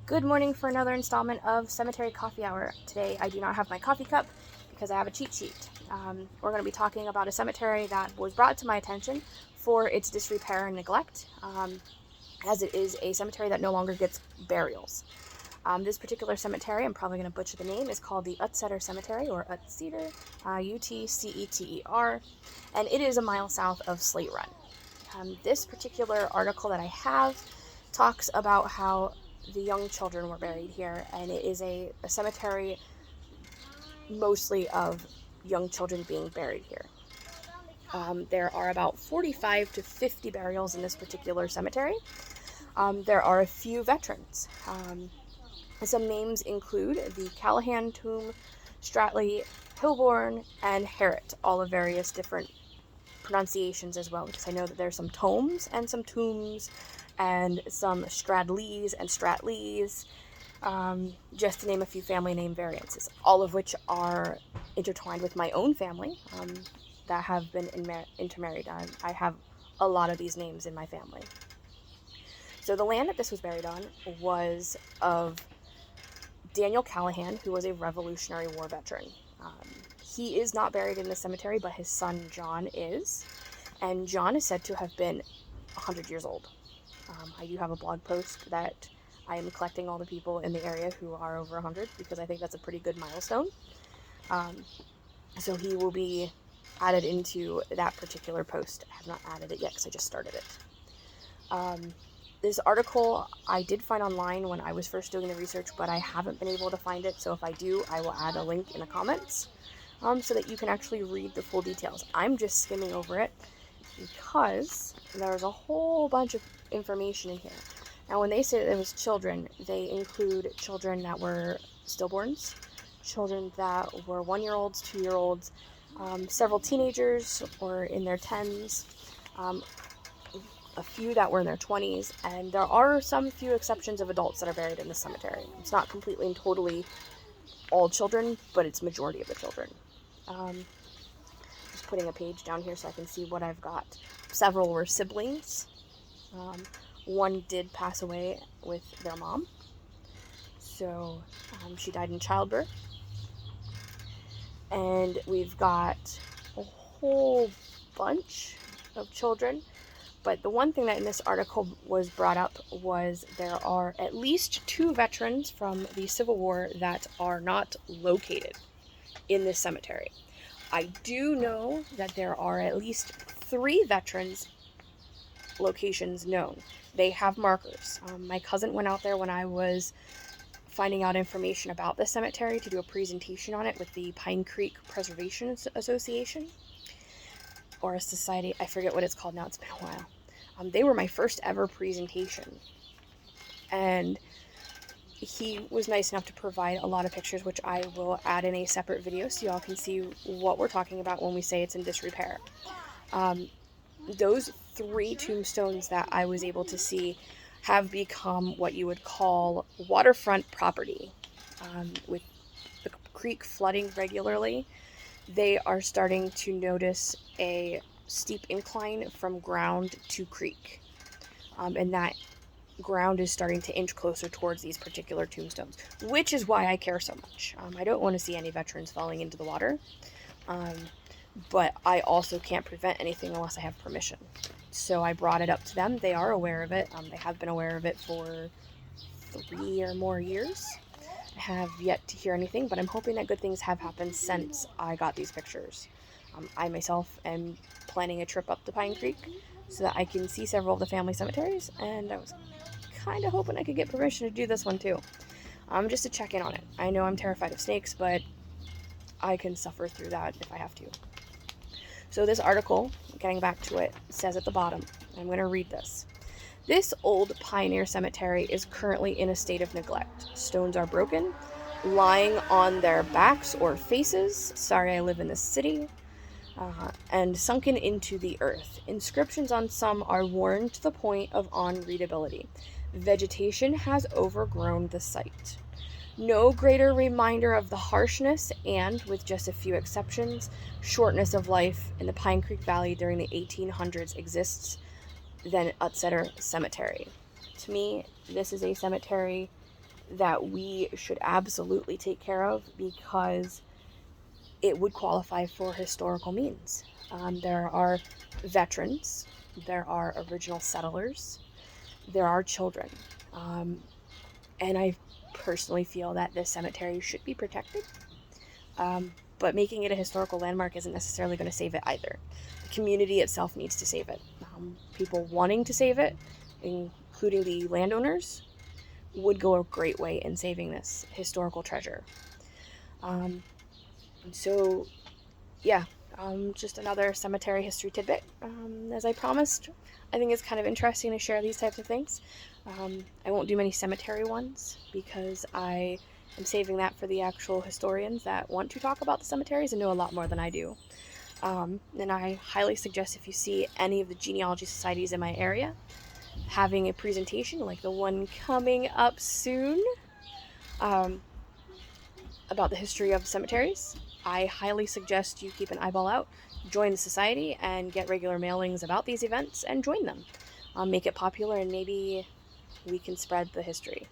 Good morning for another installment of Cemetery Coffee Hour. Today I do not have my coffee cup because I have a cheat sheet. We're going to be talking about a cemetery that was brought to my attention for its disrepair and neglect, as it is a cemetery that no longer gets burials. This particular cemetery, I'm probably going to butcher the name, is called the Utceter Cemetery, or utceter, Utceter, and it is a mile south of Slate Run. This particular article that I have talks about how the young children were buried here, and it is a cemetery mostly of young children being buried here. There are about 45 to 50 burials in this particular cemetery. There are a few veterans. Some names include the Callahan tomb, Stratley, Hilborn, and Harriet, all of various different pronunciations as well, because I know that there's some tomes and some tombs and some Stradleys and Stratleys, just to name a few family name variances, all of which are intertwined with my own family that have been intermarried. I have a lot of these names in my family. So the land that this was buried on was of Daniel Callahan, who was a Revolutionary War veteran. He is not buried in the cemetery, but his son John is, and John is said to have been 100 years old. I do have a blog post that I am collecting all the people in the area who are over 100, because I think that's a pretty good milestone. So he will be added into that particular post. I have not added it yet because I just started it. This article I did find online when I was first doing the research, but I haven't been able to find it, so if I do, I will add a link in the comments so that you can actually read the full details. I'm just skimming over it because there's a whole bunch of information in here. Now, when they say that it was children, they include children that were stillborns, children that were 1-year-olds, 2-year-olds, several teenagers or in their 10s, a few that were in their 20s, and there are some few exceptions of adults that are buried in the cemetery. It's not completely and totally all children, but it's majority of the children. Just putting a page down here so I can see what I've got. Several were siblings. One did pass away with their mom, so she died in childbirth. And we've got a whole bunch of children. But the one thing that in this article was brought up was there are at least 2 veterans from the Civil War that are not located in this cemetery. I do know that there are at least 3 veterans locations known. They have markers. My cousin went out there when I was finding out information about the cemetery to do a presentation on it with the Pine Creek Preservation Association, or a society. I forget what it's called now. It's been a while. They were my first ever presentation, and he was nice enough to provide a lot of pictures, which I will add in a separate video so y'all can see what we're talking about when we say it's in disrepair. Those 3 tombstones that I was able to see have become what you would call waterfront property. With the creek flooding regularly, they are starting to notice a steep incline from ground to creek, and that ground is starting to inch closer towards these particular tombstones, which is why I care so much. I don't want to see any veterans falling into the water, but I also can't prevent anything unless I have permission. So I brought it up to them. They are aware of it. They have been aware of it for 3 or more years. I have yet to hear anything, but I'm hoping that good things have happened since I got these pictures. I myself am planning a trip up to Pine Creek so that I can see several of the family cemeteries, and I was kind of hoping I could get permission to do this one too, just to check in on it. I know I'm terrified of snakes, but I can suffer through that if I have to. So this article, getting back to it, says at the bottom, I'm going to read this. This old pioneer cemetery is currently in a state of neglect. Stones are broken, lying on their backs or faces. Sorry, I live in this city. And sunken into the earth. Inscriptions on some are worn to the point of unreadability. Vegetation has overgrown the site. No greater reminder of the harshness and, with just a few exceptions, shortness of life in the Pine Creek Valley during the 1800s exists than Utceter Cemetery. To me, this is a cemetery that we should absolutely take care of because it would qualify for historical means. There are veterans, there are original settlers, there are children. And I personally feel that this cemetery should be protected. But making it a historical landmark isn't necessarily going to save it either. The community itself needs to save it. People wanting to save it, including the landowners, would go a great way in saving this historical treasure. So, yeah, just another cemetery history tidbit. As I promised, I think it's kind of interesting to share these types of things. I won't do many cemetery ones because I am saving that for the actual historians that want to talk about the cemeteries and know a lot more than I do. And I highly suggest, if you see any of the genealogy societies in my area having a presentation like the one coming up soon about the history of cemeteries, I highly suggest you keep an eyeball out, join the society, and get regular mailings about these events and join them. Make it popular, and maybe we can spread the history.